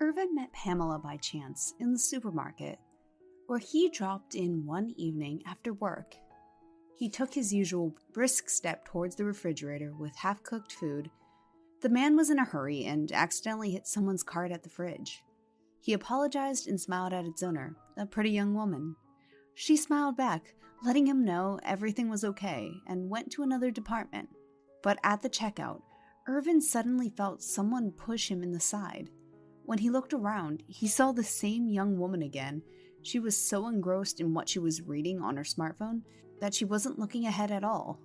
Irvin met Pamela by chance in the supermarket, where he dropped in one evening after work. He took his usual brisk step towards the refrigerator with half-cooked food. The man was in a hurry and accidentally hit someone's cart at the fridge. He apologized and smiled at its owner, a pretty young woman. She smiled back, letting him know everything was okay, and went to another department. But at the checkout, Irvin suddenly felt someone push him in the side. When he looked around, he saw the same young woman again. She was so engrossed in what she was reading on her smartphone that she wasn't looking ahead at all.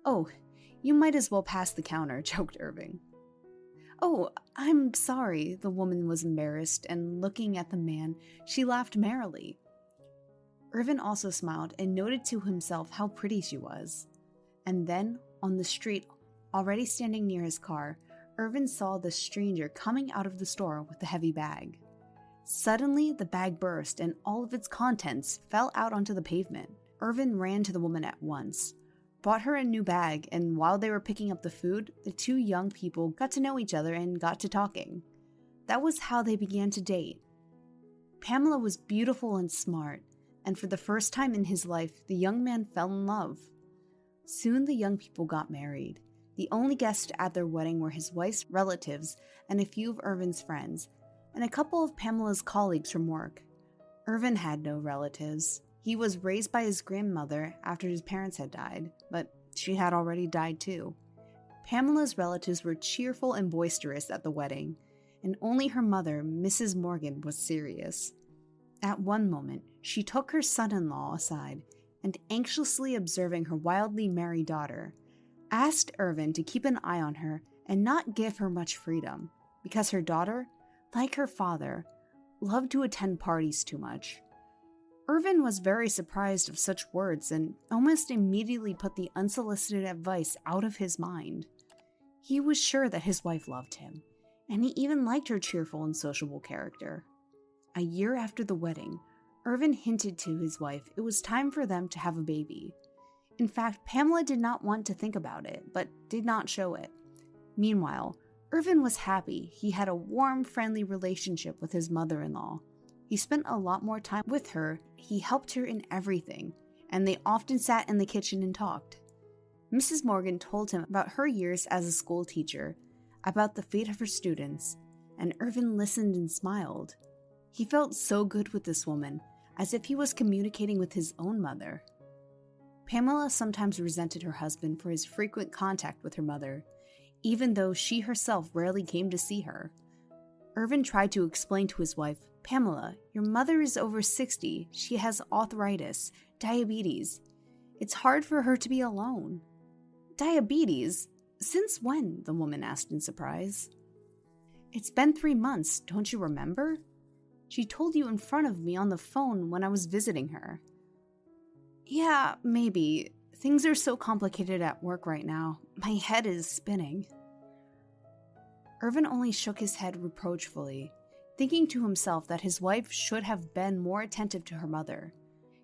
"Oh, you might as well pass the counter," joked Irvin. "Oh, I'm sorry," the woman was embarrassed, and looking at the man, she laughed merrily. Irvin also smiled and noted to himself how pretty she was. And then, on the street, already standing near his car, Irvin saw the stranger coming out of the store with a heavy bag. Suddenly, the bag burst and all of its contents fell out onto the pavement. Irvin ran to the woman at once, bought her a new bag, and while they were picking up the food, the two young people got to know each other and got to talking. That was how they began to date. Pamela was beautiful and smart, and for the first time in his life, the young man fell in love. Soon the young people got married. The only guests at their wedding were his wife's relatives and a few of Irvin's friends, and a couple of Pamela's colleagues from work. Irvin had no relatives. He was raised by his grandmother after his parents had died, but she had already died too. Pamela's relatives were cheerful and boisterous at the wedding, and only her mother, Mrs. Morgan, was serious. At one moment, she took her son-in-law aside and, anxiously observing her wildly merry daughter, asked Irvin to keep an eye on her and not give her much freedom, because her daughter, like her father, loved to attend parties too much. Irvin was very surprised of such words and almost immediately put the unsolicited advice out of his mind. He was sure that his wife loved him, and he even liked her cheerful and sociable character. A year after the wedding, Irvin hinted to his wife it was time for them to have a baby. In fact, Pamela did not want to think about it, but did not show it. Meanwhile, Irvin was happy. He had a warm, friendly relationship with his mother-in-law. He spent a lot more time with her, he helped her in everything, and they often sat in the kitchen and talked. Mrs. Morgan told him about her years as a school teacher, about the fate of her students, and Irvin listened and smiled. He felt so good with this woman, as if he was communicating with his own mother. Pamela sometimes resented her husband for his frequent contact with her mother, even though she herself rarely came to see her. Irvin tried to explain to his wife, "Pamela, your mother is over 60. She has arthritis, diabetes. It's hard for her to be alone." "Diabetes? Since when?" the woman asked in surprise. "It's been 3 months, don't you remember? She told you in front of me on the phone when I was visiting her." "Yeah, maybe. Things are so complicated at work right now. My head is spinning." Irvin only shook his head reproachfully, thinking to himself that his wife should have been more attentive to her mother.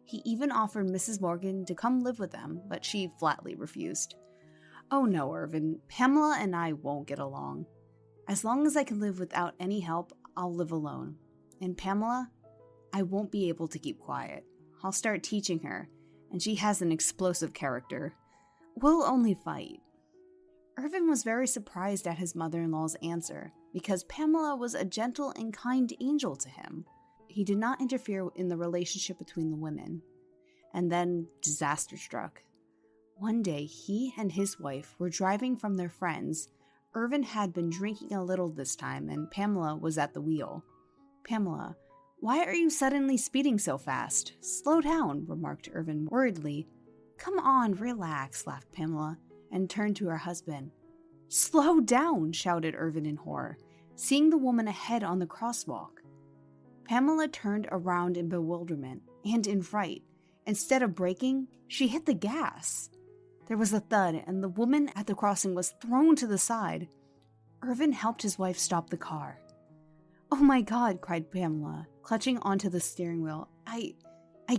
He even offered Mrs. Morgan to come live with them, but she flatly refused. "Oh no, Irvin, Pamela and I won't get along. As long as I can live without any help, I'll live alone. And Pamela, I won't be able to keep quiet. I'll start teaching her, and she has an explosive character. We'll only fight." Irvin was very surprised at his mother-in-law's answer, because Pamela was a gentle and kind angel to him. He did not interfere in the relationship between the women. And then disaster struck. One day, he and his wife were driving from their friends. Irvin had been drinking a little this time, and Pamela was at the wheel. "Pamela, why are you suddenly speeding so fast? Slow down," remarked Irvin worriedly. "Come on, relax," laughed Pamela, and turned to her husband. "Slow down," shouted Irvin in horror, seeing the woman ahead on the crosswalk. Pamela turned around in bewilderment and in fright. Instead of braking, she hit the gas. There was a thud, and the woman at the crossing was thrown to the side. Irvin helped his wife stop the car. "Oh my God," cried Pamela, clutching onto the steering wheel. I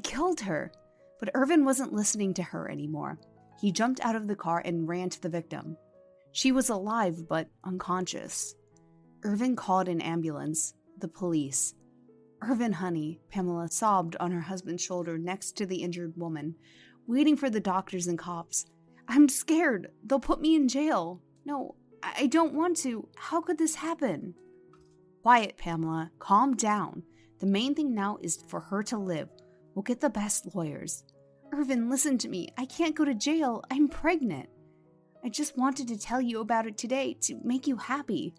killed her." But Irvin wasn't listening to her anymore. He jumped out of the car and ran to the victim. She was alive but unconscious. Irvin called an ambulance, the police. "Irvin, honey," Pamela sobbed on her husband's shoulder next to the injured woman, waiting for the doctors and cops. "I'm scared. They'll put me in jail. No, I don't want to. How could this happen?" "Quiet, Pamela. Calm down. The main thing now is for her to live. We'll get the best lawyers." "Irvin, listen to me. I can't go to jail. I'm pregnant." "I just wanted to tell you about it today to make you happy."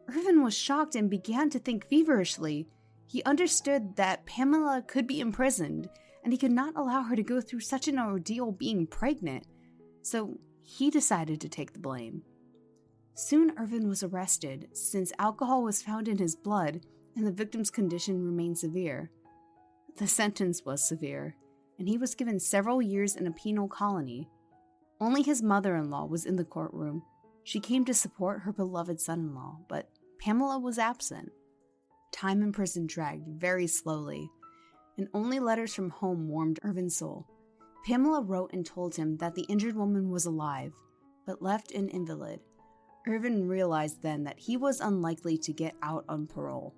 Irvin was shocked and began to think feverishly. He understood that Pamela could be imprisoned, and he could not allow her to go through such an ordeal being pregnant. So he decided to take the blame. Soon Irvin was arrested, since alcohol was found in his blood and the victim's condition remained severe. The sentence was severe, and he was given several years in a penal colony. Only his mother-in-law was in the courtroom. She came to support her beloved son-in-law, but Pamela was absent. Time in prison dragged very slowly, and only letters from home warmed Irvin's soul. Pamela wrote and told him that the injured woman was alive, but left an invalid. Irvin realized then that he was unlikely to get out on parole,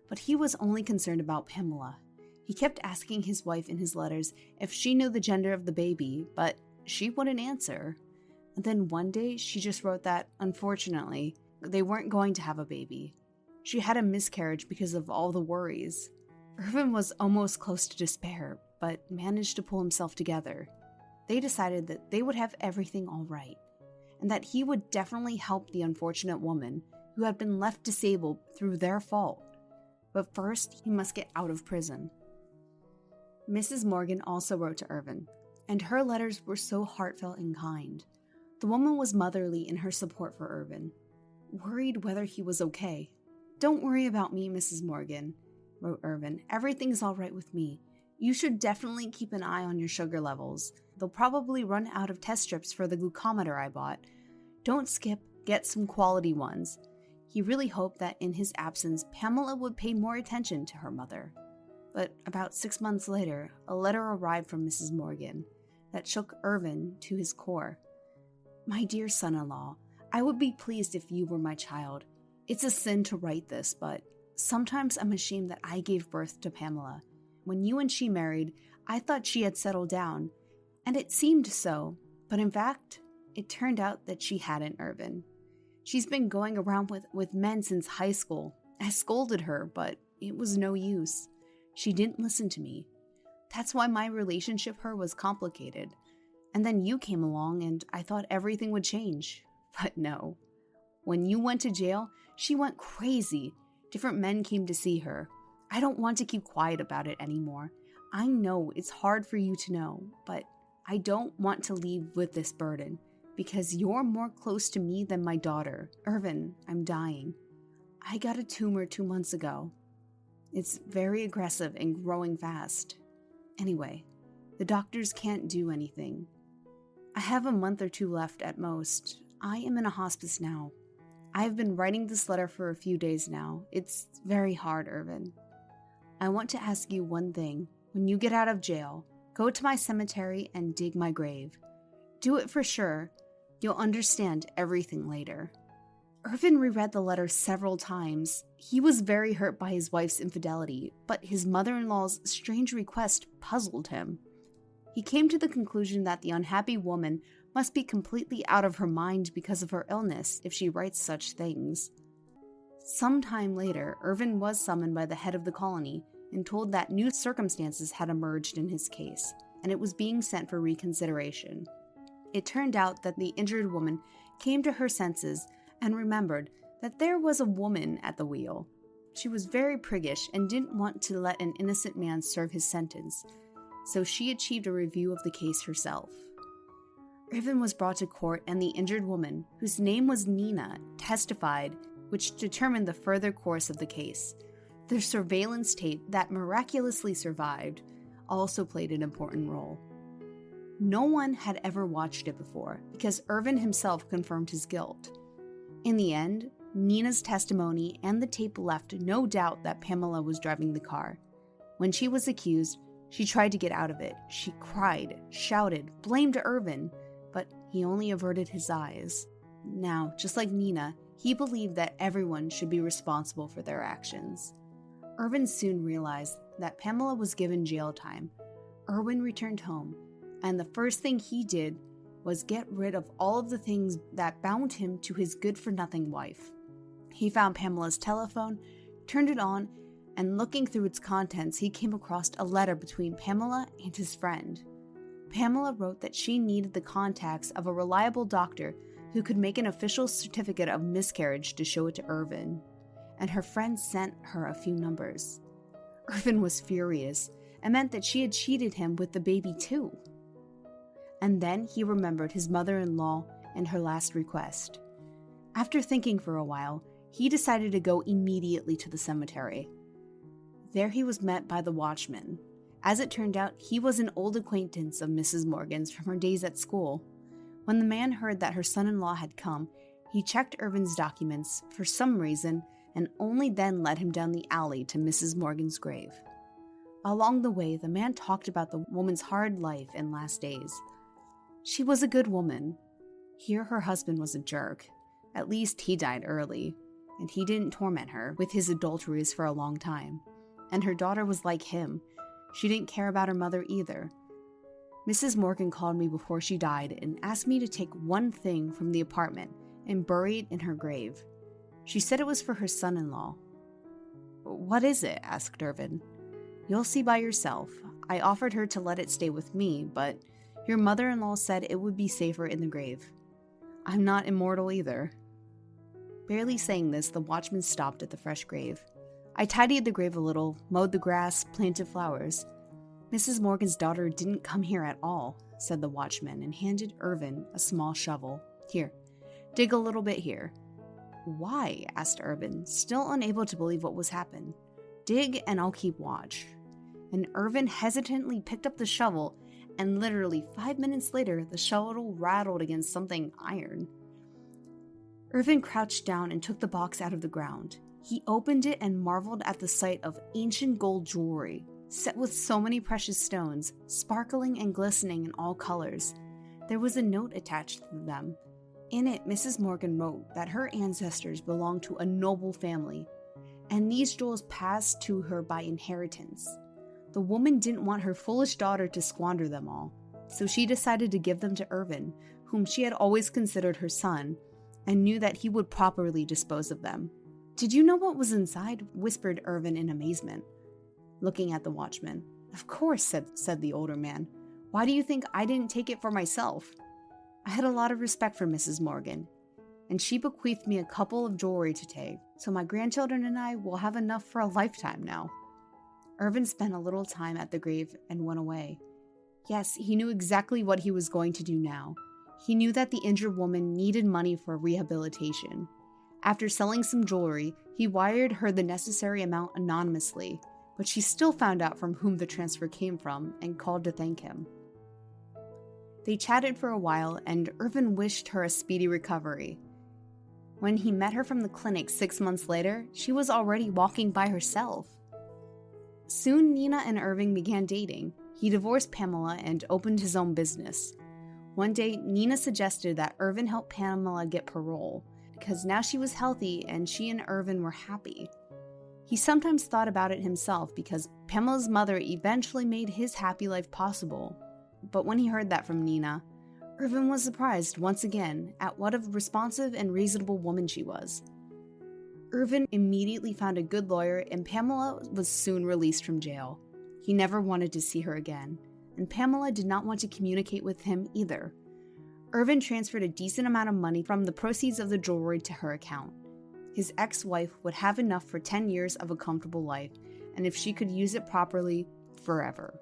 but he was only concerned about Pamela. He kept asking his wife in his letters if she knew the gender of the baby, but she wouldn't answer. And then one day she just wrote that, unfortunately, they weren't going to have a baby. She had a miscarriage because of all the worries. Irvin was almost close to despair, but managed to pull himself together. They decided that they would have everything all right, and that he would definitely help the unfortunate woman who had been left disabled through their fault. But first, he must get out of prison. Mrs. Morgan also wrote to Irvin, and her letters were so heartfelt and kind. The woman was motherly in her support for Irvin, worried whether he was okay. "Don't worry about me, Mrs. Morgan," wrote Irvin. "Everything's all right with me. You should definitely keep an eye on your sugar levels. They'll probably run out of test strips for the glucometer I bought. Don't skip, get some quality ones." He really hoped that in his absence, Pamela would pay more attention to her mother. But about 6 months later, a letter arrived from Mrs. Morgan that shook Irvin to his core. "My dear son-in-law, I would be pleased if you were my child. It's a sin to write this, but sometimes I'm ashamed that I gave birth to Pamela. When you and she married, I thought she had settled down, and it seemed so, but in fact, it turned out that she hadn't, Irvin. She's been going around with men since high school. I scolded her, but it was no use. She didn't listen to me. That's why my relationship with her was complicated. And then you came along and I thought everything would change. But no. When you went to jail, she went crazy. Different men came to see her. I don't want to keep quiet about it anymore. I know it's hard for you to know, but I don't want to leave with this burden because you're more close to me than my daughter. Irvin, I'm dying. I got a tumor 2 months ago. It's very aggressive and growing fast. Anyway, the doctors can't do anything. I have a month or 2 left at most. I am in a hospice now. I have been writing this letter for a few days now. It's very hard, Irvin. I want to ask you one thing. When you get out of jail, go to my cemetery and dig my grave. Do it for sure. You'll understand everything later. Irvin reread the letter several times. He was very hurt by his wife's infidelity, but his mother-in-law's strange request puzzled him. He came to the conclusion that the unhappy woman must be completely out of her mind because of her illness if she writes such things. Some time later, Irvin was summoned by the head of the colony and told that new circumstances had emerged in his case, and it was being sent for reconsideration. It turned out that the injured woman came to her senses and remembered that there was a woman at the wheel. She was very priggish and didn't want to let an innocent man serve his sentence, so she achieved a review of the case herself. Irvin was brought to court, and the injured woman, whose name was Nina, testified, which determined the further course of the case. The surveillance tape that miraculously survived also played an important role. No one had ever watched it before because Irvin himself confirmed his guilt. In the end, Nina's testimony and the tape left no doubt that Pamela was driving the car. When she was accused, she tried to get out of it. She cried, shouted, blamed Irvin, but he only averted his eyes. Now, just like Nina, He believed that everyone should be responsible for their actions. Irvin soon realized that Pamela was given jail time. Irwin returned home, and the first thing he did was get rid of all of the things that bound him to his good-for-nothing wife. He found Pamela's telephone, turned it on, and looking through its contents, he came across a letter between Pamela and his friend. Pamela wrote that she needed the contacts of a reliable doctor who could make an official certificate of miscarriage to show it to Irvin, and her friend sent her a few numbers. Irvin was furious. It meant that she had cheated him with the baby too. And then he remembered his mother-in-law and her last request. After thinking for a while, he decided to go immediately to the cemetery. There he was met by the watchman. As it turned out, he was an old acquaintance of Mrs. Morgan's from her days at school. When the man heard that her son-in-law had come, he checked Irvin's documents for some reason and only then led him down the alley to Mrs. Morgan's grave. Along the way, the man talked about the woman's hard life and last days. She was a good woman. Here her husband was a jerk. At least he died early, and he didn't torment her with his adulteries for a long time. And her daughter was like him. She didn't care about her mother either. Mrs. Morgan called me before she died and asked me to take one thing from the apartment and bury it in her grave. She said it was for her son-in-law. "What is it?" asked Irvin. "You'll see by yourself. I offered her to let it stay with me, but your mother-in-law said it would be safer in the grave. I'm not immortal either." Barely saying this, the watchman stopped at the fresh grave. I tidied the grave a little, mowed the grass, planted flowers. "Mrs. Morgan's daughter didn't come here at all," said the watchman and handed Irvin a small shovel. "Here, dig a little bit here." "Why?" asked Irvin, still unable to believe what was happening. "Dig and I'll keep watch." And Irvin hesitantly picked up the shovel, and literally 5 minutes later, the shovel rattled against something iron. Irvin crouched down and took the box out of the ground. He opened it and marveled at the sight of ancient gold jewelry, set with so many precious stones, sparkling and glistening in all colors. There was a note attached to them. In it, Mrs. Morgan wrote that her ancestors belonged to a noble family, and these jewels passed to her by inheritance. The woman didn't want her foolish daughter to squander them all, so she decided to give them to Irvin, whom she had always considered her son, and knew that he would properly dispose of them. "Did you know what was inside?" whispered Irvin in amazement, looking at the watchman. "Of course," said the older man. "Why do you think I didn't take it for myself? I had a lot of respect for Mrs. Morgan, and she bequeathed me a couple of jewelry to take, so my grandchildren and I will have enough for a lifetime now." Irvin spent a little time at the grave and went away. Yes, he knew exactly what he was going to do now. He knew that the injured woman needed money for rehabilitation. After selling some jewelry, he wired her the necessary amount anonymously, but she still found out from whom the transfer came from and called to thank him. They chatted for a while, and Irvin wished her a speedy recovery. When he met her from the clinic 6 months later, she was already walking by herself. Soon, Nina and Irvin began dating. He divorced Pamela and opened his own business. One day, Nina suggested that Irvin help Pamela get parole, because now she was healthy and she and Irvin were happy. He sometimes thought about it himself because Pamela's mother eventually made his happy life possible. But when he heard that from Nina, Irvin was surprised once again at what a responsive and reasonable woman she was. Irvin immediately found a good lawyer, and Pamela was soon released from jail. He never wanted to see her again, and Pamela did not want to communicate with him either. Irvin transferred a decent amount of money from the proceeds of the jewelry to her account. His ex-wife would have enough for 10 years of a comfortable life, and if she could use it properly, forever.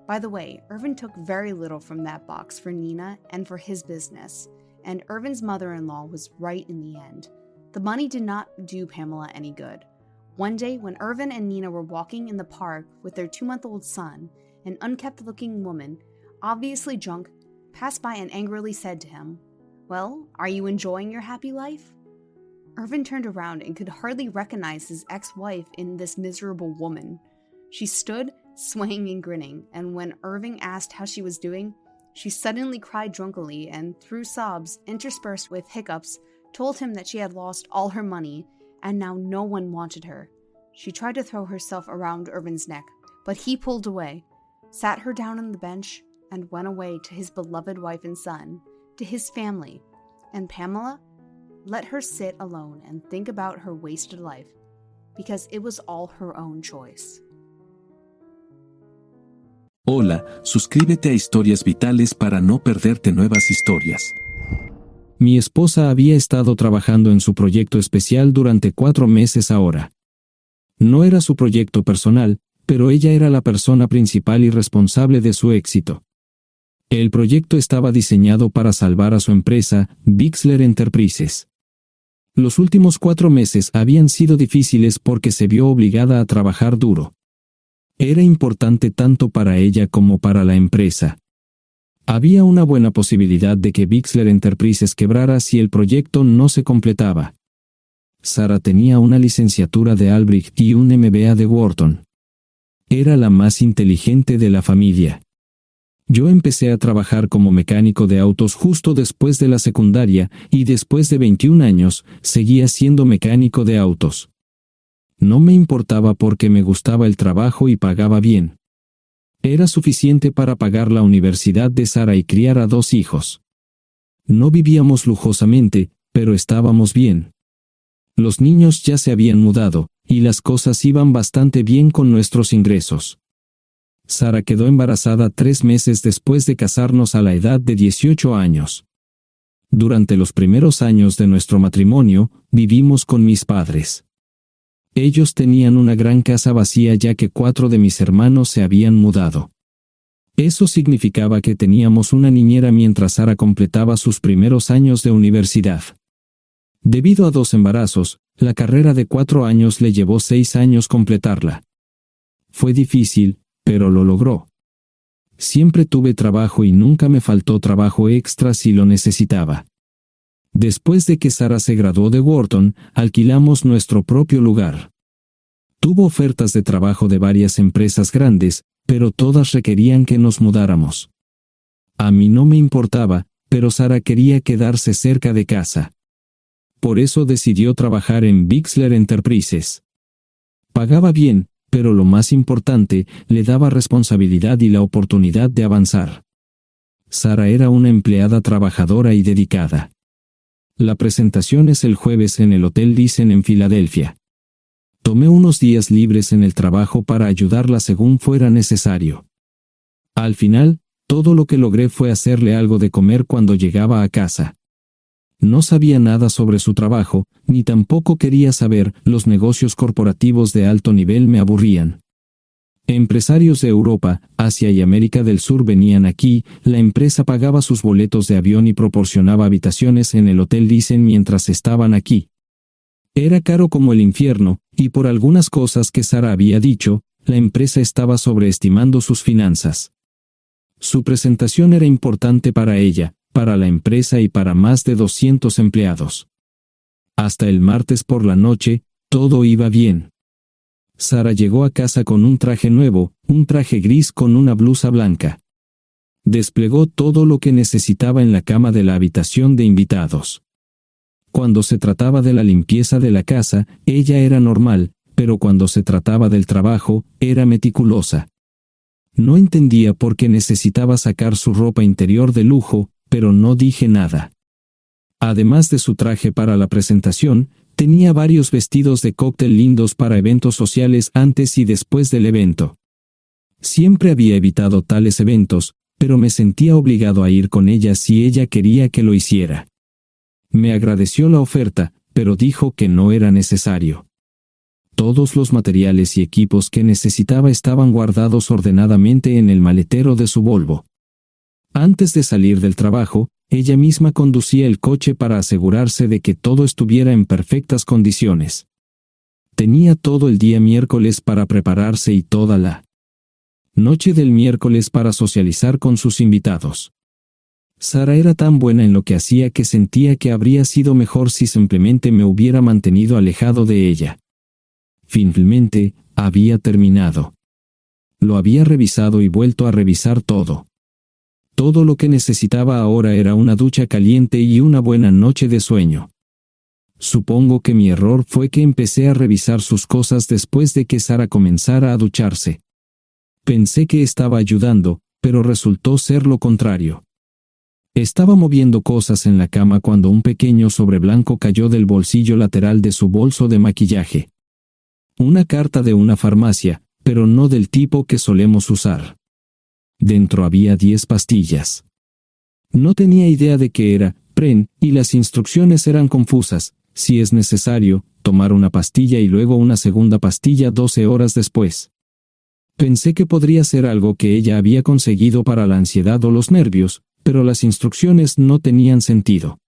By the way, Irvin took very little from that box for Nina and for his business, and Irvin's mother-in-law was right in the end. The money did not do Pamela any good. One day, when Irvin and Nina were walking in the park with their 2-month-old son, an unkempt-looking woman, obviously drunk, passed by and angrily said to him, "Well, are you enjoying your happy life?" Irvin turned around and could hardly recognize his ex-wife in this miserable woman. She stood, swaying and grinning, and when Irvin asked how she was doing, she suddenly cried drunkenly and, through sobs interspersed with hiccups, told him that she had lost all her money and now no one wanted her. She tried to throw herself around Irvin's neck, but he pulled away, sat her down on the bench, and went away to his beloved wife and son, to his family, and Pamela let her sit alone and think about her wasted life, because it was all her own choice. Hola, suscríbete a Historias Vitales para no perderte nuevas historias. Mi esposa había estado trabajando en su proyecto especial durante 4 meses ahora. No era su proyecto personal, pero ella era la persona principal y responsable de su éxito. El proyecto estaba diseñado para salvar a su empresa, Bixler Enterprises. Los últimos 4 meses habían sido difíciles porque se vio obligada a trabajar duro. Era importante tanto para ella como para la empresa. Había una buena posibilidad de que Bixler Enterprises quebrara si el proyecto no se completaba. Sara tenía una licenciatura de Albrecht y un MBA de Wharton. Era la más inteligente de la familia. Yo empecé a trabajar como mecánico de autos justo después de la secundaria y después de 21 años seguía siendo mecánico de autos. No me importaba porque me gustaba el trabajo y pagaba bien. Era suficiente para pagar la universidad de Sara y criar a 2 hijos. No vivíamos lujosamente, pero estábamos bien. Los niños ya se habían mudado, y las cosas iban bastante bien con nuestros ingresos. Sara quedó embarazada 3 meses después de casarnos a la edad de 18 años. Durante los primeros años de nuestro matrimonio, vivimos con mis padres. Ellos tenían una gran casa vacía ya que 4 de mis hermanos se habían mudado. Eso significaba que teníamos una niñera mientras Sara completaba sus primeros años de universidad. Debido a 2 embarazos, la carrera de 4 años le llevó 6 años completarla. Fue difícil, pero lo logró. Siempre tuve trabajo y nunca me faltó trabajo extra si lo necesitaba. Después de que Sara se graduó de Wharton, alquilamos nuestro propio lugar. Tuvo ofertas de trabajo de varias empresas grandes, pero todas requerían que nos mudáramos. A mí no me importaba, pero Sara quería quedarse cerca de casa. Por eso decidió trabajar en Bixler Enterprises. Pagaba bien, pero lo más importante, le daba responsabilidad y la oportunidad de avanzar. Sara era una empleada trabajadora y dedicada. La presentación es el jueves en el Hotel Dicen en Filadelfia. Tomé unos días libres en el trabajo para ayudarla según fuera necesario. Al final, todo lo que logré fue hacerle algo de comer cuando llegaba a casa. No sabía nada sobre su trabajo, ni tampoco quería saber, los negocios corporativos de alto nivel me aburrían. Empresarios de Europa, Asia y América del Sur venían aquí, la empresa pagaba sus boletos de avión y proporcionaba habitaciones en el Hotel Dicen mientras estaban aquí. Era caro como el infierno, y por algunas cosas que Sara había dicho, la empresa estaba sobreestimando sus finanzas. Su presentación era importante para ella, para la empresa y para más de 200 empleados. Hasta el martes por la noche, todo iba bien. Sara llegó a casa con un traje nuevo, un traje gris con una blusa blanca. Desplegó todo lo que necesitaba en la cama de la habitación de invitados. Cuando se trataba de la limpieza de la casa, ella era normal, pero cuando se trataba del trabajo, era meticulosa. No entendía por qué necesitaba sacar su ropa interior de lujo, pero no dije nada. Además de su traje para la presentación, tenía varios vestidos de cóctel lindos para eventos sociales antes y después del evento. Siempre había evitado tales eventos, pero me sentía obligado a ir con ella si ella quería que lo hiciera. Me agradeció la oferta, pero dijo que no era necesario. Todos los materiales y equipos que necesitaba estaban guardados ordenadamente en el maletero de su Volvo. Antes de salir del trabajo, ella misma conducía el coche para asegurarse de que todo estuviera en perfectas condiciones. Tenía todo el día miércoles para prepararse y toda la noche del miércoles para socializar con sus invitados. Sara era tan buena en lo que hacía que sentía que habría sido mejor si simplemente me hubiera mantenido alejado de ella. Finalmente, había terminado. Lo había revisado y vuelto a revisar todo. Todo lo que necesitaba ahora era una ducha caliente y una buena noche de sueño. Supongo que mi error fue que empecé a revisar sus cosas después de que Sara comenzara a ducharse. Pensé que estaba ayudando, pero resultó ser lo contrario. Estaba moviendo cosas en la cama cuando un pequeño sobre blanco cayó del bolsillo lateral de su bolso de maquillaje. Una carta de una farmacia, pero no del tipo que solemos usar. Dentro había 10 pastillas. No tenía idea de qué era, Pren, y las instrucciones eran confusas. Si es necesario, tomar una pastilla y luego una segunda pastilla 12 horas después. Pensé que podría ser algo que ella había conseguido para la ansiedad o los nervios, pero las instrucciones no tenían sentido.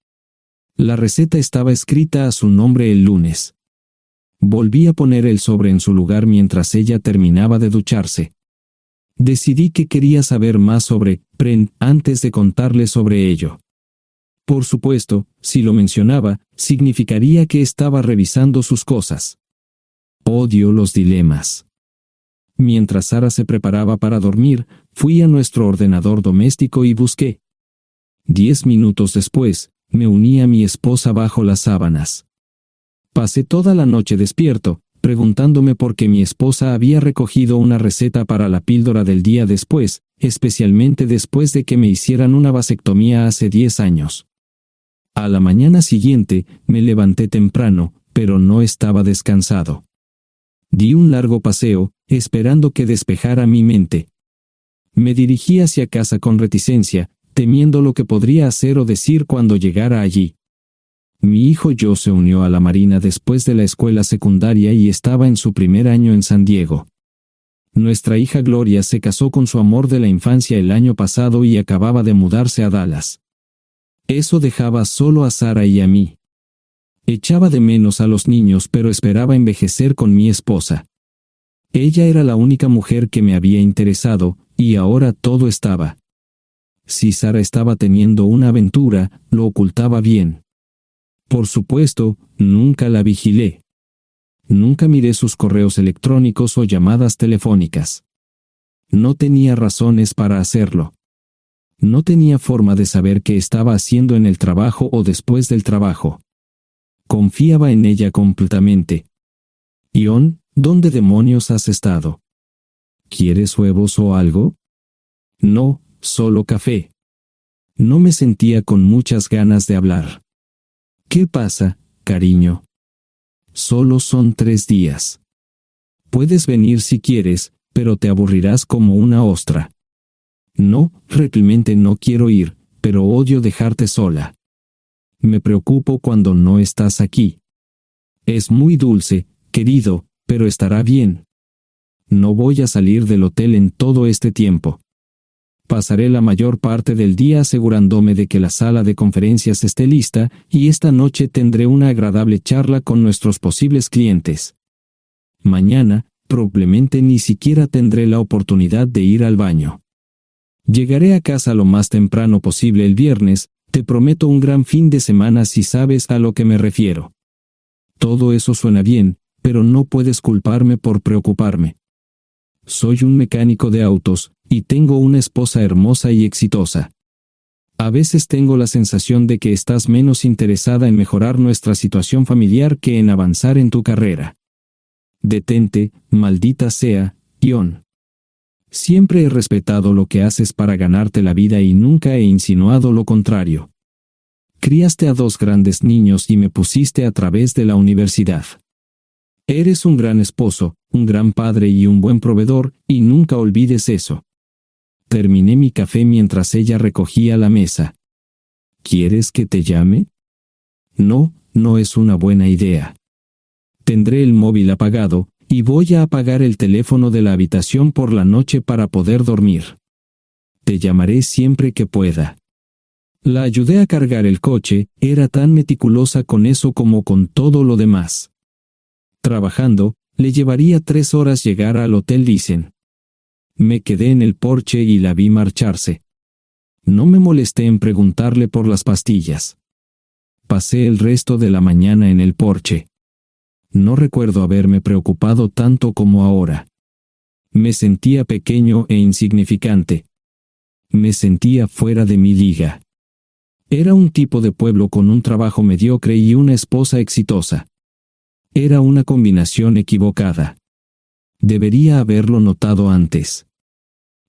La receta estaba escrita a su nombre el lunes. Volví a poner el sobre en su lugar mientras ella terminaba de ducharse. Decidí que quería saber más sobre Pren antes de contarle sobre ello. Por supuesto, si lo mencionaba, significaría que estaba revisando sus cosas. Odio los dilemas. Mientras Sara se preparaba para dormir, fui a nuestro ordenador doméstico y busqué. 10 minutos después, me uní a mi esposa bajo las sábanas. Pasé toda la noche despierto, preguntándome por qué mi esposa había recogido una receta para la píldora del día después, especialmente después de que me hicieran una vasectomía hace 10 años. A la mañana siguiente, me levanté temprano, pero no estaba descansado. Di un largo paseo, esperando que despejara mi mente. Me dirigí hacia casa con reticencia, temiendo lo que podría hacer o decir cuando llegara allí. Mi hijo Joe se unió a la Marina después de la escuela secundaria y estaba en su primer año en San Diego. Nuestra hija Gloria se casó con su amor de la infancia el año pasado y acababa de mudarse a Dallas. Eso dejaba solo a Sara y a mí. Echaba de menos a los niños, pero esperaba envejecer con mi esposa. Ella era la única mujer que me había interesado, y ahora todo estaba. Si Sara estaba teniendo una aventura, lo ocultaba bien. Por supuesto, nunca la vigilé. Nunca miré sus correos electrónicos o llamadas telefónicas. No tenía razones para hacerlo. No tenía forma de saber qué estaba haciendo en el trabajo o después del trabajo. Confiaba en ella completamente. Ion, ¿dónde demonios has estado? ¿Quieres huevos o algo? No, solo café. No me sentía con muchas ganas de hablar. ¿Qué pasa, cariño? Solo son 3 días. Puedes venir si quieres, pero te aburrirás como una ostra. No, realmente no quiero ir, pero odio dejarte sola. Me preocupo cuando no estás aquí. Es muy dulce, querido, pero estará bien. No voy a salir del hotel en todo este tiempo. Pasaré la mayor parte del día asegurándome de que la sala de conferencias esté lista, y esta noche tendré una agradable charla con nuestros posibles clientes. Mañana, probablemente ni siquiera tendré la oportunidad de ir al baño. Llegaré a casa lo más temprano posible el viernes, te prometo un gran fin de semana si sabes a lo que me refiero. Todo eso suena bien, pero no puedes culparme por preocuparme. Soy un mecánico de autos, y tengo una esposa hermosa y exitosa. A veces tengo la sensación de que estás menos interesada en mejorar nuestra situación familiar que en avanzar en tu carrera. Detente, maldita sea, Ion. Siempre he respetado lo que haces para ganarte la vida y nunca he insinuado lo contrario. Criaste a 2 grandes niños y me pusiste a través de la universidad. Eres un gran esposo, un gran padre y un buen proveedor, y nunca olvides eso. Terminé mi café mientras ella recogía la mesa. ¿Quieres que te llame? No, no es una buena idea. Tendré el móvil apagado, y voy a apagar el teléfono de la habitación por la noche para poder dormir. Te llamaré siempre que pueda. La ayudé a cargar el coche, era tan meticulosa con eso como con todo lo demás. Trabajando, le llevaría 3 horas llegar al Hotel Dicen. Me quedé en el porche y la vi marcharse. No me molesté en preguntarle por las pastillas. Pasé el resto de la mañana en el porche. No recuerdo haberme preocupado tanto como ahora. Me sentía pequeño e insignificante. Me sentía fuera de mi liga. Era un tipo de pueblo con un trabajo mediocre y una esposa exitosa. Era una combinación equivocada. Debería haberlo notado antes.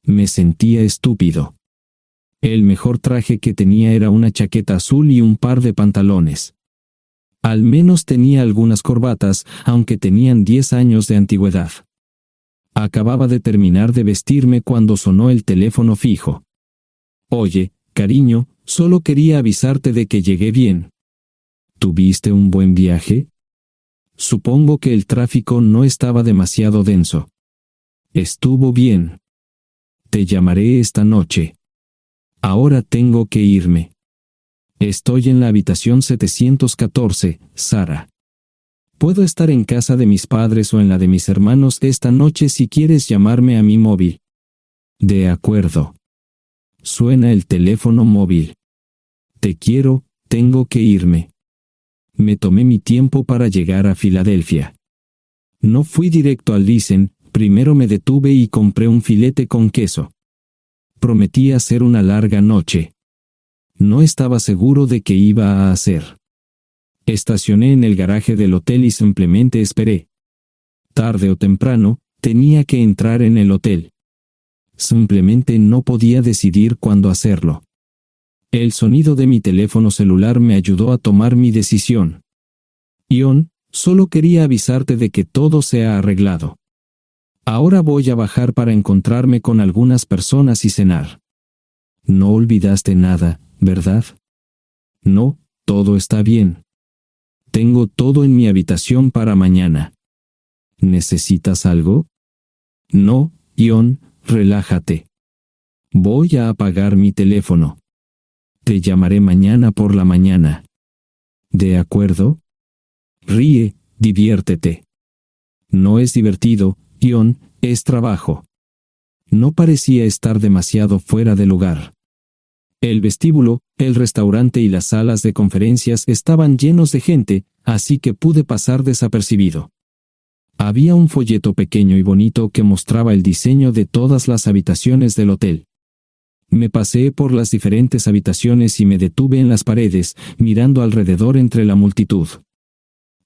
Me sentía estúpido. El mejor traje que tenía era una chaqueta azul y un par de pantalones. Al menos tenía algunas corbatas, aunque tenían 10 años de antigüedad. Acababa de terminar de vestirme cuando sonó el teléfono fijo. Oye, cariño, solo quería avisarte de que llegué bien. ¿Tuviste un buen viaje? Supongo que el tráfico no estaba demasiado denso. Estuvo bien. Te llamaré esta noche. Ahora tengo que irme. Estoy en la habitación 714, Sara. Puedo estar en casa de mis padres o en la de mis hermanos esta noche si quieres llamarme a mi móvil. De acuerdo. Suena el teléfono móvil. Te quiero, tengo que irme. Me tomé mi tiempo para llegar a Filadelfia. No fui directo al Lisen, primero me detuve y compré un filete con queso. Prometí hacer una larga noche. No estaba seguro de qué iba a hacer. Estacioné en el garaje del hotel y simplemente esperé. Tarde o temprano, tenía que entrar en el hotel. Simplemente no podía decidir cuándo hacerlo. El sonido de mi teléfono celular me ayudó a tomar mi decisión. Ion, solo quería avisarte de que todo se ha arreglado. Ahora voy a bajar para encontrarme con algunas personas y cenar. No olvidaste nada, ¿verdad? No, todo está bien. Tengo todo en mi habitación para mañana. ¿Necesitas algo? No, Ion, relájate. Voy a apagar mi teléfono. Te llamaré mañana por la mañana. ¿De acuerdo? Ríe, diviértete. No es divertido, Ion, es trabajo. No parecía estar demasiado fuera de lugar. El vestíbulo, el restaurante y las salas de conferencias estaban llenos de gente, así que pude pasar desapercibido. Había un folleto pequeño y bonito que mostraba el diseño de todas las habitaciones del hotel. Me paseé por las diferentes habitaciones y me detuve en las paredes, mirando alrededor entre la multitud.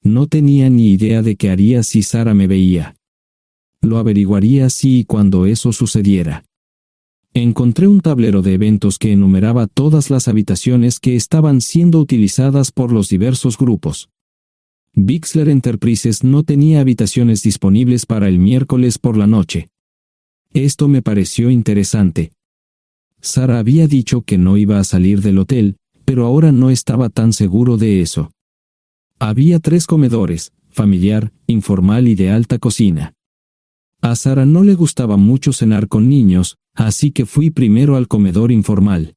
No tenía ni idea de qué haría si Sara me veía. Lo averiguaría si y cuando eso sucediera. Encontré un tablero de eventos que enumeraba todas las habitaciones que estaban siendo utilizadas por los diversos grupos. Bixler Enterprises no tenía habitaciones disponibles para el miércoles por la noche. Esto me pareció interesante. Sara había dicho que no iba a salir del hotel, pero ahora no estaba tan seguro de eso. Había 3 comedores, familiar, informal y de alta cocina. A Sara no le gustaba mucho cenar con niños, así que fui primero al comedor informal.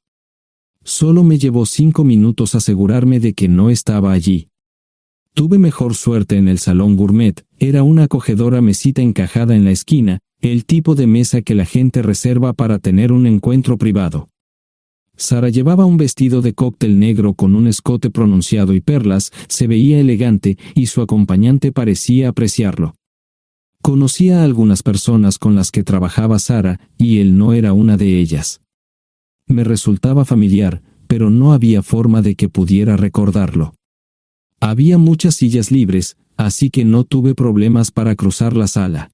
Solo me llevó 5 minutos asegurarme de que no estaba allí. Tuve mejor suerte en el salón gourmet, era una acogedora mesita encajada en la esquina, el tipo de mesa que la gente reserva para tener un encuentro privado. Sara llevaba un vestido de cóctel negro con un escote pronunciado y perlas, se veía elegante y su acompañante parecía apreciarlo. Conocía a algunas personas con las que trabajaba Sara, y él no era una de ellas. Me resultaba familiar, pero no había forma de que pudiera recordarlo. Había muchas sillas libres, así que no tuve problemas para cruzar la sala.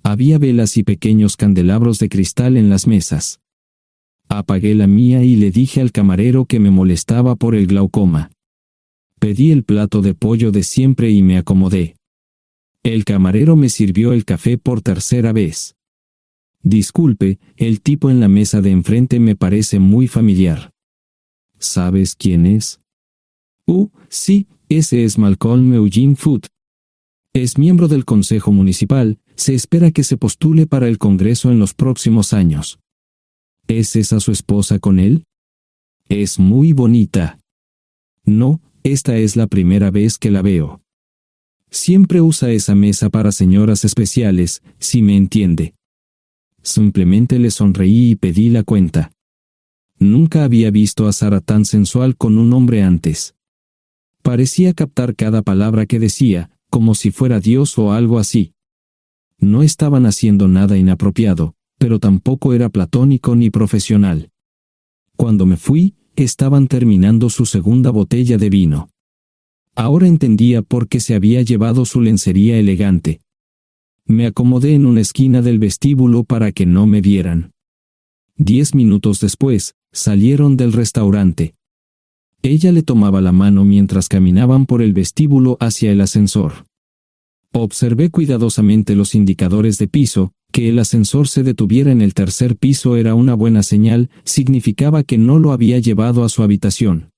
Había velas y pequeños candelabros de cristal en las mesas. Apagué la mía y le dije al camarero que me molestaba por el glaucoma. Pedí el plato de pollo de siempre y me acomodé. El camarero me sirvió el café por tercera vez. Disculpe, el tipo en la mesa de enfrente me parece muy familiar. ¿Sabes quién es? Sí, ese es Malcolm Eugene Foote. Es miembro del Consejo Municipal, se espera que se postule para el Congreso en los próximos años. ¿Es esa su esposa con él? Es muy bonita. No, esta es la primera vez que la veo. Siempre usa esa mesa para señoras especiales, si me entiende. Simplemente le sonreí y pedí la cuenta. Nunca había visto a Sara tan sensual con un hombre antes. Parecía captar cada palabra que decía, como si fuera Dios o algo así. No estaban haciendo nada inapropiado, pero tampoco era platónico ni profesional. Cuando me fui, estaban terminando su segunda botella de vino. Ahora entendía por qué se había llevado su lencería elegante. Me acomodé en una esquina del vestíbulo para que no me vieran. 10 minutos después, salieron del restaurante. Ella le tomaba la mano mientras caminaban por el vestíbulo hacia el ascensor. Observé cuidadosamente los indicadores de piso. Que el ascensor se detuviera en el tercer piso era una buena señal, significaba que no lo había llevado a su habitación.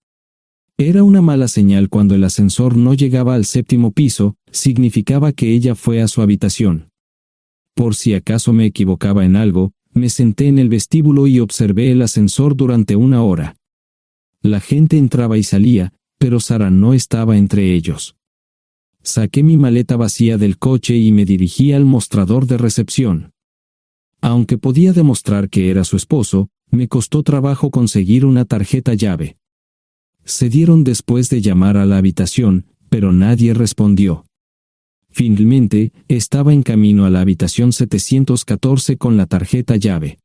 Era una mala señal cuando el ascensor no llegaba al séptimo piso, significaba que ella fue a su habitación. Por si acaso me equivocaba en algo, me senté en el vestíbulo y observé el ascensor durante 1 hora. La gente entraba y salía, pero Sara no estaba entre ellos. Saqué mi maleta vacía del coche y me dirigí al mostrador de recepción. Aunque podía demostrar que era su esposo, me costó trabajo conseguir una tarjeta llave. Se dieron después de llamar a la habitación, pero nadie respondió. Finalmente, estaba en camino a la habitación 714 con la tarjeta llave.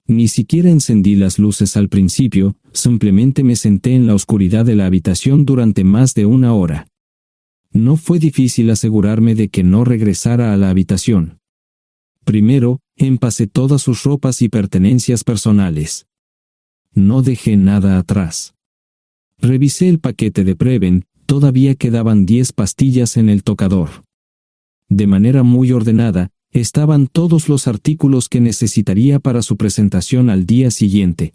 Ni siquiera encendí las luces al principio, simplemente me senté en la oscuridad de la habitación durante más de 1 hora. No fue difícil asegurarme de que no regresara a la habitación. Primero, empacé todas sus ropas y pertenencias personales. No dejé nada atrás. Revisé el paquete de Preven, todavía quedaban 10 pastillas en el tocador. De manera muy ordenada, estaban todos los artículos que necesitaría para su presentación al día siguiente.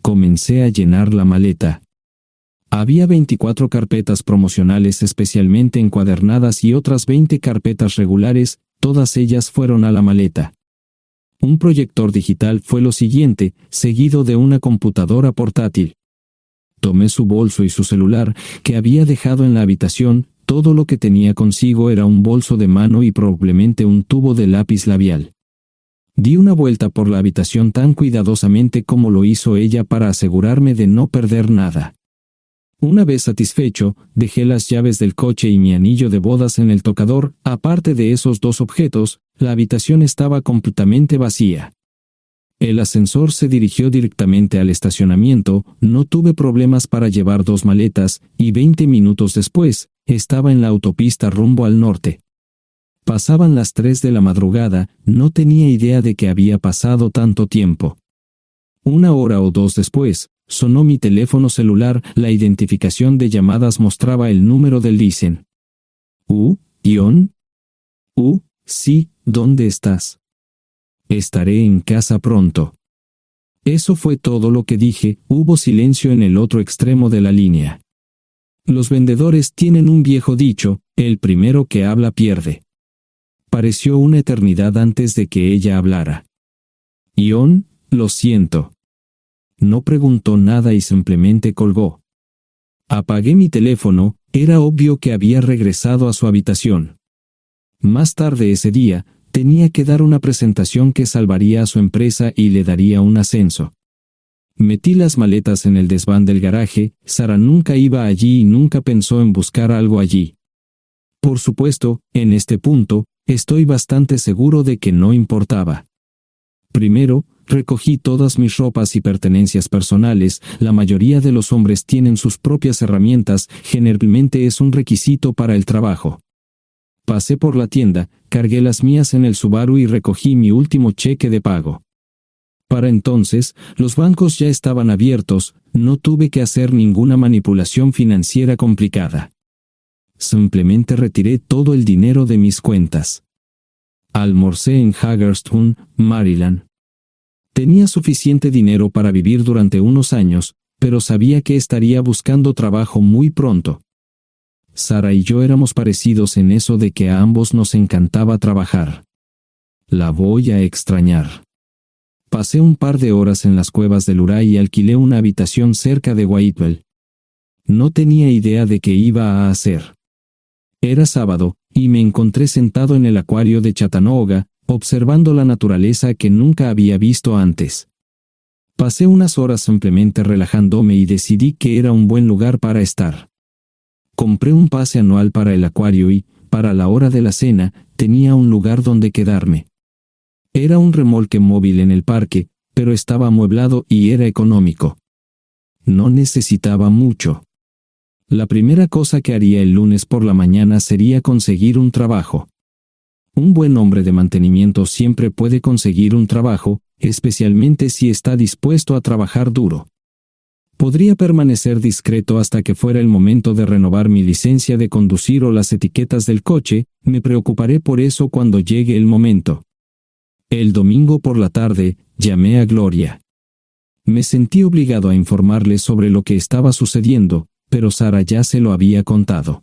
Comencé a llenar la maleta. Había 24 carpetas promocionales especialmente encuadernadas y otras 20 carpetas regulares, todas ellas fueron a la maleta. Un proyector digital fue lo siguiente, seguido de una computadora portátil. Tomé su bolso y su celular, que había dejado en la habitación. Todo lo que tenía consigo era un bolso de mano y probablemente un tubo de lápiz labial. Di una vuelta por la habitación tan cuidadosamente como lo hizo ella para asegurarme de no perder nada. Una vez satisfecho, dejé las llaves del coche y mi anillo de bodas en el tocador. Aparte de esos 2 objetos, la habitación estaba completamente vacía. El ascensor se dirigió directamente al estacionamiento, no tuve problemas para llevar 2 maletas, y 20 minutos después, estaba en la autopista rumbo al norte. Pasaban las 3 de la madrugada, no tenía idea de que había pasado tanto tiempo. 1 hora o 2 después, sonó mi teléfono celular, la identificación de llamadas mostraba el número del Listen. ¿Ion? Sí, ¿dónde estás? Estaré en casa pronto. Eso fue todo lo que dije. Hubo silencio en el otro extremo de la línea. Los vendedores tienen un viejo dicho, el primero que habla pierde. Pareció una eternidad antes de que ella hablara. Ion, lo siento. No preguntó nada y simplemente colgó. Apagué mi teléfono, era obvio que había regresado a su habitación. Más tarde ese día, tenía que dar una presentación que salvaría a su empresa y le daría un ascenso. Metí las maletas en el desván del garaje. Sara nunca iba allí y nunca pensó en buscar algo allí. Por supuesto, en este punto, estoy bastante seguro de que no importaba. Primero, recogí todas mis ropas y pertenencias personales. La mayoría de los hombres tienen sus propias herramientas, generalmente es un requisito para el trabajo. Pasé por la tienda, cargué las mías en el Subaru y recogí mi último cheque de pago. Para entonces, los bancos ya estaban abiertos, no tuve que hacer ninguna manipulación financiera complicada. Simplemente retiré todo el dinero de mis cuentas. Almorcé en Hagerstown, Maryland. Tenía suficiente dinero para vivir durante unos años, pero sabía que estaría buscando trabajo muy pronto. Sara y yo éramos parecidos en eso de que a ambos nos encantaba trabajar. La voy a extrañar. Pasé un par de horas en las cuevas del Uray y alquilé una habitación cerca de Whitewell. No tenía idea de qué iba a hacer. Era sábado, y me encontré sentado en el acuario de Chattanooga, observando la naturaleza que nunca había visto antes. Pasé unas horas simplemente relajándome y decidí que era un buen lugar para estar. Compré un pase anual para el acuario y, para la hora de la cena, tenía un lugar donde quedarme. Era un remolque móvil en el parque, pero estaba amueblado y era económico. No necesitaba mucho. La primera cosa que haría el lunes por la mañana sería conseguir un trabajo. Un buen hombre de mantenimiento siempre puede conseguir un trabajo, especialmente si está dispuesto a trabajar duro. Podría permanecer discreto hasta que fuera el momento de renovar mi licencia de conducir o las etiquetas del coche. Me preocuparé por eso cuando llegue el momento. El domingo por la tarde, llamé a Gloria. Me sentí obligado a informarle sobre lo que estaba sucediendo, pero Sara ya se lo había contado.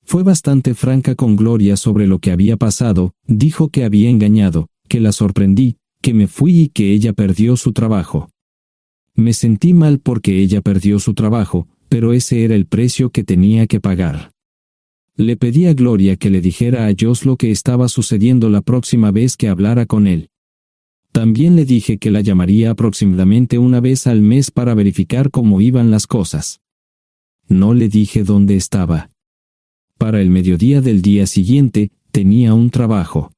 Fue bastante franca con Gloria sobre lo que había pasado. Dijo que había engañado, que la sorprendí, que me fui y que ella perdió su trabajo. Me sentí mal porque ella perdió su trabajo, pero ese era el precio que tenía que pagar. Le pedí a Gloria que le dijera a Josh lo que estaba sucediendo la próxima vez que hablara con él. También le dije que la llamaría aproximadamente una vez al mes para verificar cómo iban las cosas. No le dije dónde estaba. Para el mediodía del día siguiente, tenía un trabajo.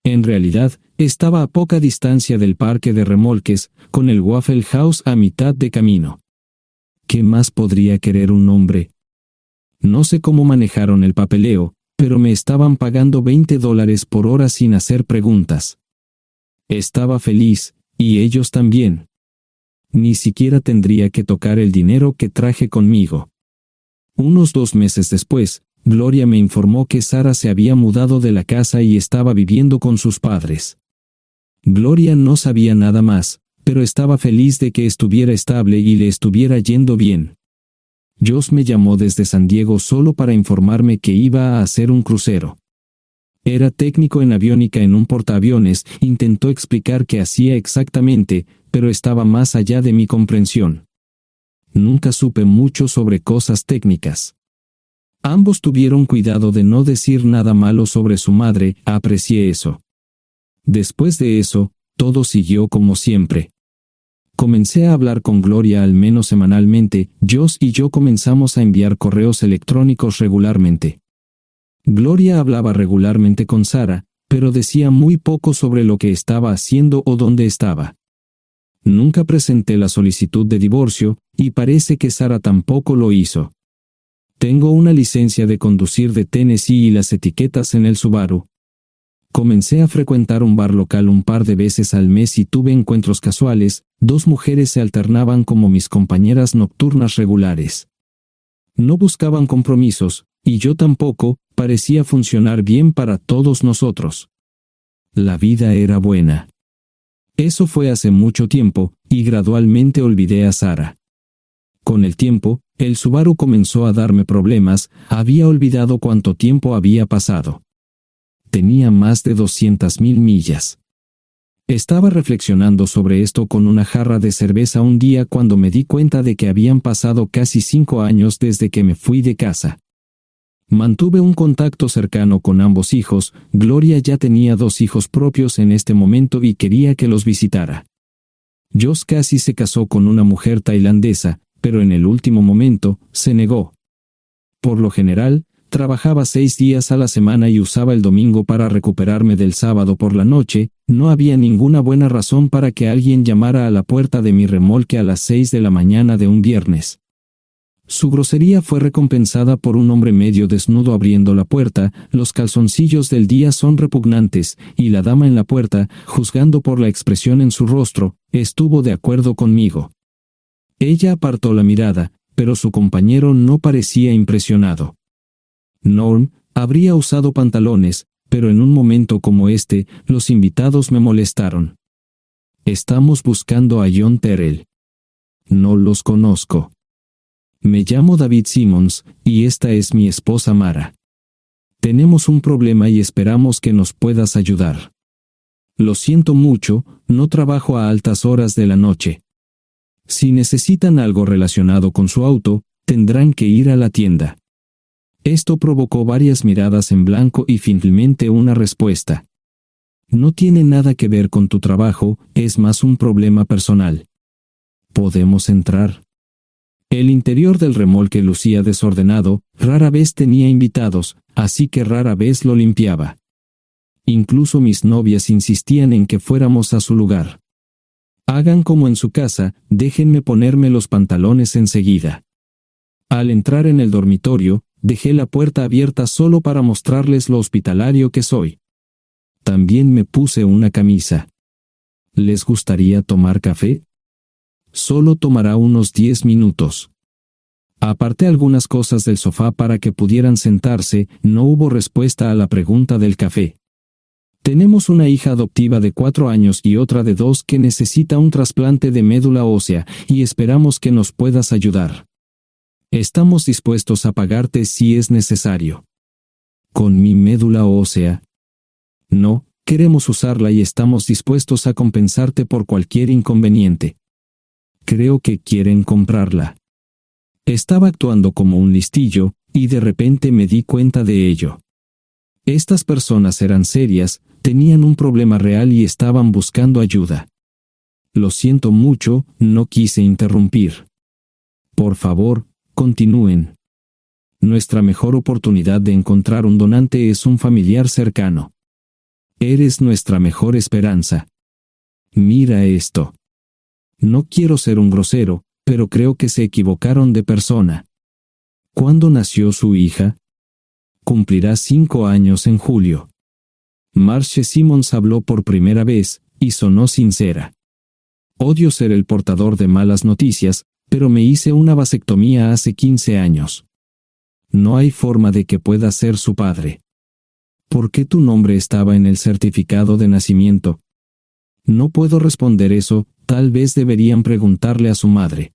En realidad, estaba a poca distancia del parque de remolques, con el Waffle House a mitad de camino. ¿Qué más podría querer un hombre? No sé cómo manejaron el papeleo, pero me estaban pagando $20 por hora sin hacer preguntas. Estaba feliz, y ellos también. Ni siquiera tendría que tocar el dinero que traje conmigo. Unos 2 meses después, Gloria me informó que Sara se había mudado de la casa y estaba viviendo con sus padres. Gloria no sabía nada más, pero estaba feliz de que estuviera estable y le estuviera yendo bien. Josh me llamó desde San Diego solo para informarme que iba a hacer un crucero. Era técnico en aviónica en un portaaviones. Intentó explicar qué hacía exactamente, pero estaba más allá de mi comprensión. Nunca supe mucho sobre cosas técnicas. Ambos tuvieron cuidado de no decir nada malo sobre su madre. Aprecié eso. Después de eso, todo siguió como siempre. Comencé a hablar con Gloria al menos semanalmente. Josh y yo comenzamos a enviar correos electrónicos regularmente. Gloria hablaba regularmente con Sara, pero decía muy poco sobre lo que estaba haciendo o dónde estaba. Nunca presenté la solicitud de divorcio, y parece que Sara tampoco lo hizo. Tengo una licencia de conducir de Tennessee y las etiquetas en el Subaru. Comencé a frecuentar un bar local un par de veces al mes y tuve encuentros casuales. 2 mujeres se alternaban como mis compañeras nocturnas regulares. No buscaban compromisos, y yo tampoco. Parecía funcionar bien para todos nosotros. La vida era buena. Eso fue hace mucho tiempo, y gradualmente olvidé a Sara. Con el tiempo, el Subaru comenzó a darme problemas. Había olvidado cuánto tiempo había pasado. Tenía más de 200,000 millas. Estaba reflexionando sobre esto con una jarra de cerveza un día cuando me di cuenta de que habían pasado casi 5 años desde que me fui de casa. Mantuve un contacto cercano con ambos hijos. Gloria ya tenía 2 hijos propios en este momento y quería que los visitara. Josh casi se casó con una mujer tailandesa, pero en el último momento, se negó. Por lo general, trabajaba 6 días a la semana y usaba el domingo para recuperarme del sábado por la noche. No había ninguna buena razón para que alguien llamara a la puerta de mi remolque a las 6 de la mañana de un viernes. Su grosería fue recompensada por un hombre medio desnudo abriendo la puerta. Los calzoncillos del día son repugnantes, y la dama en la puerta, juzgando por la expresión en su rostro, estuvo de acuerdo conmigo. Ella apartó la mirada, pero su compañero no parecía impresionado. Norm habría usado pantalones, pero en un momento como este, los invitados me molestaron. Estamos buscando a John Terrell. No los conozco. Me llamo David Simmons, y esta es mi esposa Mara. Tenemos un problema y esperamos que nos puedas ayudar. Lo siento mucho, no trabajo a altas horas de la noche. Si necesitan algo relacionado con su auto, tendrán que ir a la tienda. Esto provocó varias miradas en blanco y finalmente una respuesta. No tiene nada que ver con tu trabajo, es más un problema personal. ¿Podemos entrar? El interior del remolque lucía desordenado. Rara vez tenía invitados, así que rara vez lo limpiaba. Incluso mis novias insistían en que fuéramos a su lugar. Hagan como en su casa, déjenme ponerme los pantalones enseguida. Al entrar en el dormitorio, dejé la puerta abierta solo para mostrarles lo hospitalario que soy. También me puse una camisa. ¿Les gustaría tomar café? Solo tomará unos 10 minutos. Aparté algunas cosas del sofá para que pudieran sentarse. No hubo respuesta a la pregunta del café. Tenemos una hija adoptiva de 4 años y otra de 2 que necesita un trasplante de médula ósea, y esperamos que nos puedas ayudar. Estamos dispuestos a pagarte si es necesario. ¿Con mi médula ósea? No, queremos usarla y estamos dispuestos a compensarte por cualquier inconveniente. Creo que quieren comprarla. Estaba actuando como un listillo, y de repente me di cuenta de ello. Estas personas eran serias, tenían un problema real y estaban buscando ayuda. Lo siento mucho, no quise interrumpir. Por favor, continúen. Nuestra mejor oportunidad de encontrar un donante es un familiar cercano. Eres nuestra mejor esperanza. Mira esto. No quiero ser un grosero, pero creo que se equivocaron de persona. ¿Cuándo nació su hija? Cumplirá 5 años en julio. Marche Simons habló por primera vez, y sonó sincera. Odio ser el portador de malas noticias, pero me hice una vasectomía hace 15 años. No hay forma de que pueda ser su padre. ¿Por qué tu nombre estaba en el certificado de nacimiento? No puedo responder eso, tal vez deberían preguntarle a su madre.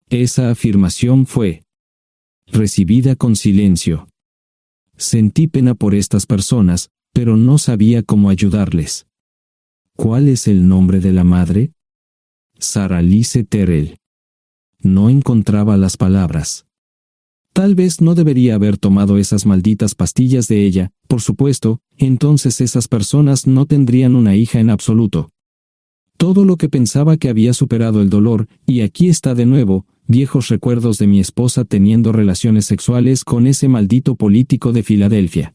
Esa afirmación fue recibida con silencio. Sentí pena por estas personas, pero no sabía cómo ayudarles. ¿Cuál es el nombre de la madre? Sarah Lise Terrell. No encontraba las palabras. Tal vez no debería haber tomado esas malditas pastillas de ella, por supuesto, entonces esas personas no tendrían una hija en absoluto. Todo lo que pensaba que había superado el dolor, y aquí está de nuevo, viejos recuerdos de mi esposa teniendo relaciones sexuales con ese maldito político de Filadelfia.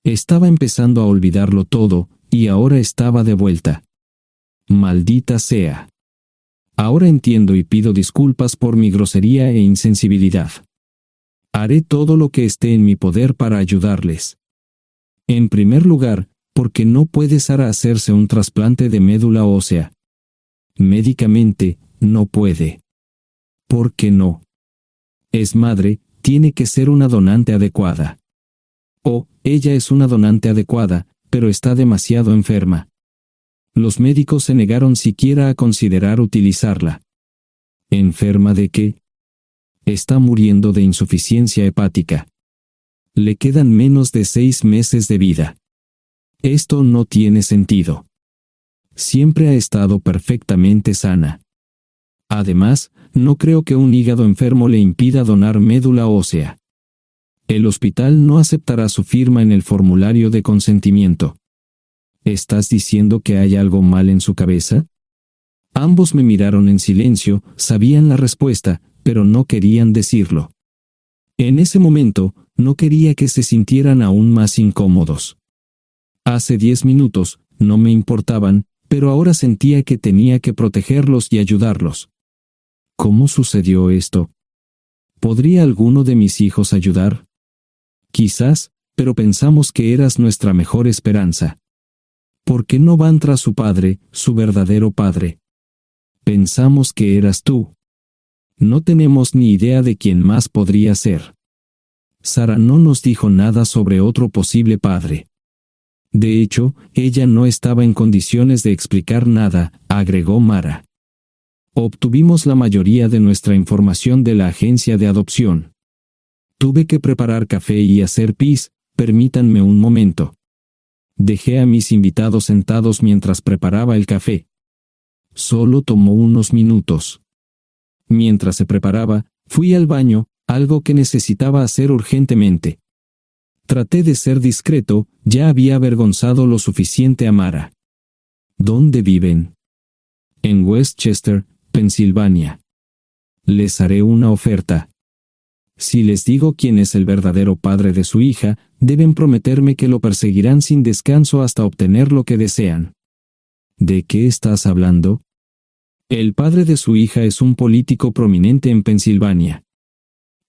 Estaba empezando a olvidarlo todo, y ahora estaba de vuelta. Maldita sea. Ahora entiendo y pido disculpas por mi grosería e insensibilidad. Haré todo lo que esté en mi poder para ayudarles. En primer lugar, porque no puede Sara hacerse un trasplante de médula ósea. Médicamente, no puede. ¿Por qué no? Es madre, tiene que ser una donante adecuada. Ella es una donante adecuada, pero está demasiado enferma. Los médicos se negaron siquiera a considerar utilizarla. ¿Enferma de qué? Está muriendo de insuficiencia hepática. Le quedan menos de 6 meses de vida. Esto no tiene sentido. Siempre ha estado perfectamente sana. Además, no creo que un hígado enfermo le impida donar médula ósea. El hospital no aceptará su firma en el formulario de consentimiento. ¿Estás diciendo que hay algo mal en su cabeza? Ambos me miraron en silencio, sabían la respuesta, pero no querían decirlo. En ese momento, no quería que se sintieran aún más incómodos. Hace 10 minutos, no me importaban, pero ahora sentía que tenía que protegerlos y ayudarlos. ¿Cómo sucedió esto? ¿Podría alguno de mis hijos ayudar? Quizás, pero pensamos que eras nuestra mejor esperanza. ¿Por qué no van tras su padre, su verdadero padre? Pensamos que eras tú. No tenemos ni idea de quién más podría ser. Sara no nos dijo nada sobre otro posible padre. De hecho, ella no estaba en condiciones de explicar nada, agregó Mara. Obtuvimos la mayoría de nuestra información de la agencia de adopción. Tuve que preparar café y hacer pis, permítanme un momento. Dejé a mis invitados sentados mientras preparaba el café. Solo tomó unos minutos. Mientras se preparaba, fui al baño, algo que necesitaba hacer urgentemente. Traté de ser discreto, ya había avergonzado lo suficiente a Mara. ¿Dónde viven? En Westchester, Pensilvania. Les haré una oferta. Si les digo quién es el verdadero padre de su hija, deben prometerme que lo perseguirán sin descanso hasta obtener lo que desean. ¿De qué estás hablando? El padre de su hija es un político prominente en Pensilvania.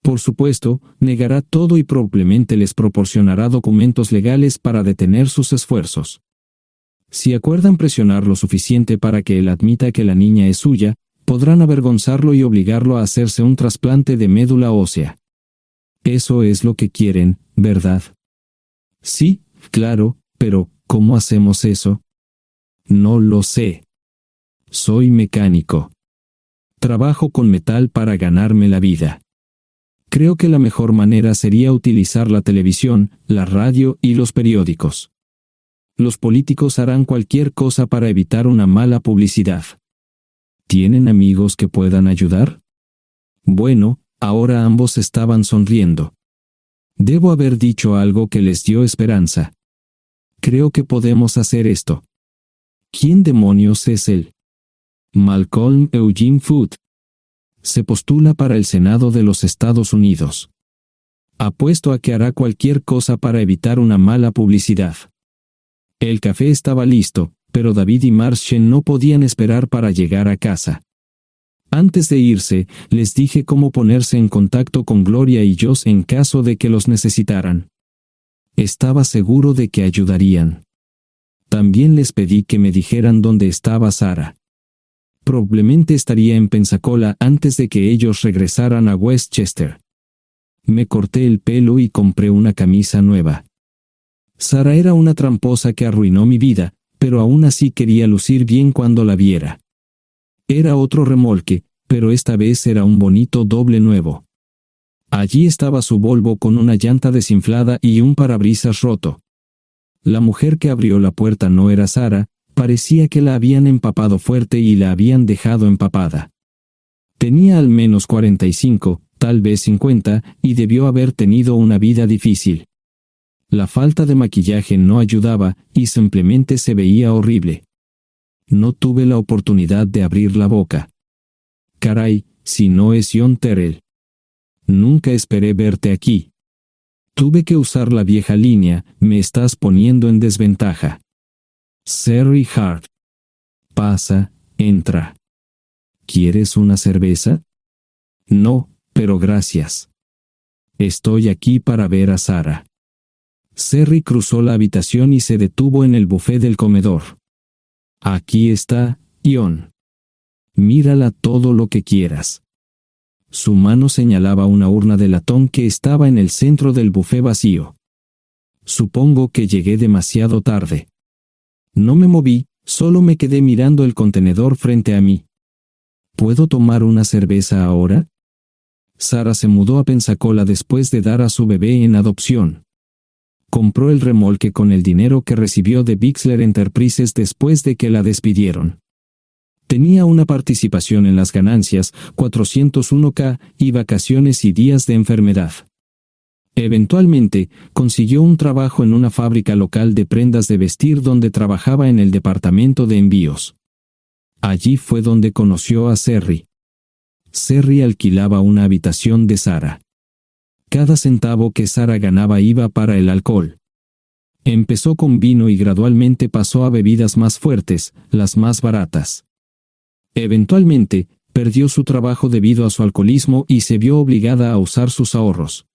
Por supuesto, negará todo y probablemente les proporcionará documentos legales para detener sus esfuerzos. Si acuerdan presionar lo suficiente para que él admita que la niña es suya, podrán avergonzarlo y obligarlo a hacerse un trasplante de médula ósea. Eso es lo que quieren, ¿verdad? Sí, claro, pero ¿cómo hacemos eso? No lo sé. Soy mecánico. Trabajo con metal para ganarme la vida. Creo que la mejor manera sería utilizar la televisión, la radio y los periódicos. Los políticos harán cualquier cosa para evitar una mala publicidad. ¿Tienen amigos que puedan ayudar? Bueno, ahora ambos estaban sonriendo. Debo haber dicho algo que les dio esperanza. Creo que podemos hacer esto. ¿Quién demonios es él? Malcolm Eugene Foote. Se postula para el Senado de los Estados Unidos. Apuesto a que hará cualquier cosa para evitar una mala publicidad. El café estaba listo, pero David y Marshen no podían esperar para llegar a casa. Antes de irse, les dije cómo ponerse en contacto con Gloria y Josh en caso de que los necesitaran. Estaba seguro de que ayudarían. También les pedí que me dijeran dónde estaba Sarah. Probablemente estaría en Pensacola antes de que ellos regresaran a Westchester. Me corté el pelo y compré una camisa nueva. Sarah era una tramposa que arruinó mi vida, pero aún así quería lucir bien cuando la viera. Era otro remolque, pero esta vez era un bonito doble nuevo. Allí estaba su Volvo con una llanta desinflada y un parabrisas roto. La mujer que abrió la puerta no era Sarah, parecía que la habían empapado fuerte y la habían dejado empapada. Tenía al menos 45, tal vez 50, y debió haber tenido una vida difícil. La falta de maquillaje no ayudaba, y simplemente se veía horrible. No tuve la oportunidad de abrir la boca. Caray, si no es John Terrell. Nunca esperé verte aquí. Tuve que usar la vieja línea, me estás poniendo en desventaja. Sherry Hart. Pasa, entra. ¿Quieres una cerveza? No, pero gracias. Estoy aquí para ver a Sarah. Sherry cruzó la habitación y se detuvo en el buffet del comedor. Aquí está, John. Mírala todo lo que quieras. Su mano señalaba una urna de latón que estaba en el centro del buffet vacío. Supongo que llegué demasiado tarde. No me moví, solo me quedé mirando el contenedor frente a mí. ¿Puedo tomar una cerveza ahora? Sarah se mudó a Pensacola después de dar a su bebé en adopción. Compró el remolque con el dinero que recibió de Bixler Enterprises después de que la despidieron. Tenía una participación en las ganancias, 401k, y vacaciones y días de enfermedad. Eventualmente, consiguió un trabajo en una fábrica local de prendas de vestir donde trabajaba en el departamento de envíos. Allí fue donde conoció a Sherry. Sherry alquilaba una habitación de Sarah. Cada centavo que Sarah ganaba iba para el alcohol. Empezó con vino y gradualmente pasó a bebidas más fuertes, las más baratas. Eventualmente, perdió su trabajo debido a su alcoholismo y se vio obligada a usar sus ahorros.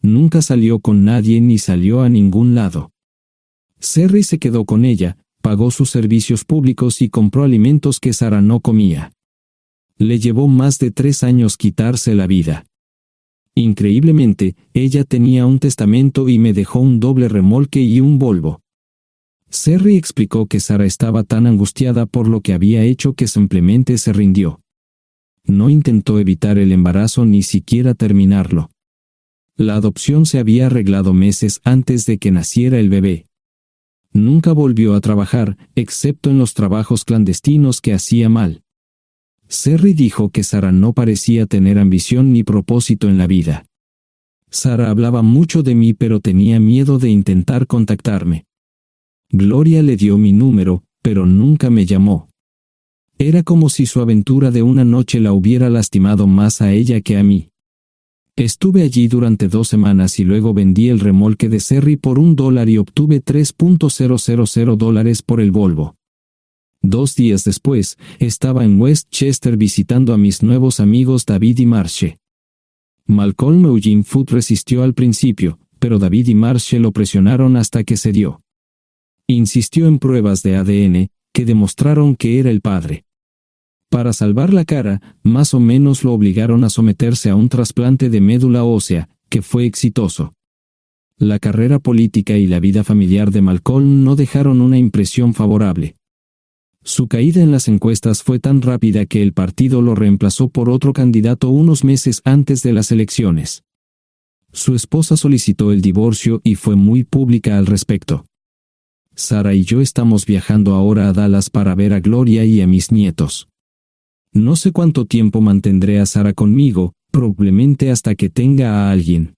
Nunca salió con nadie ni salió a ningún lado. Sherry se quedó con ella, pagó sus servicios públicos y compró alimentos que Sarah no comía. Le llevó más de 3 años quitarse la vida. Increíblemente, ella tenía un testamento y me dejó un doble remolque y un Volvo. Sherry explicó que Sarah estaba tan angustiada por lo que había hecho que simplemente se rindió. No intentó evitar el embarazo ni siquiera terminarlo. La adopción se había arreglado meses antes de que naciera el bebé. Nunca volvió a trabajar, excepto en los trabajos clandestinos que hacía mal. Sherry dijo que Sarah no parecía tener ambición ni propósito en la vida. Sarah hablaba mucho de mí pero tenía miedo de intentar contactarme. Gloria le dio mi número, pero nunca me llamó. Era como si su aventura de una noche la hubiera lastimado más a ella que a mí. Estuve allí durante 2 semanas y luego vendí el remolque de Sherry por $1 y obtuve $3.000 por el Volvo. 2 días después, estaba en Westchester visitando a mis nuevos amigos David y Marche. Malcolm Eugene Foote resistió al principio, pero David y Marche lo presionaron hasta que cedió. Insistió en pruebas de ADN, que demostraron que era el padre. Para salvar la cara, más o menos lo obligaron a someterse a un trasplante de médula ósea, que fue exitoso. La carrera política y la vida familiar de Malcolm no dejaron una impresión favorable. Su caída en las encuestas fue tan rápida que el partido lo reemplazó por otro candidato unos meses antes de las elecciones. Su esposa solicitó el divorcio y fue muy pública al respecto. Sara y yo estamos viajando ahora a Dallas para ver a Gloria y a mis nietos. No sé cuánto tiempo mantendré a Sara conmigo, probablemente hasta que tenga a alguien.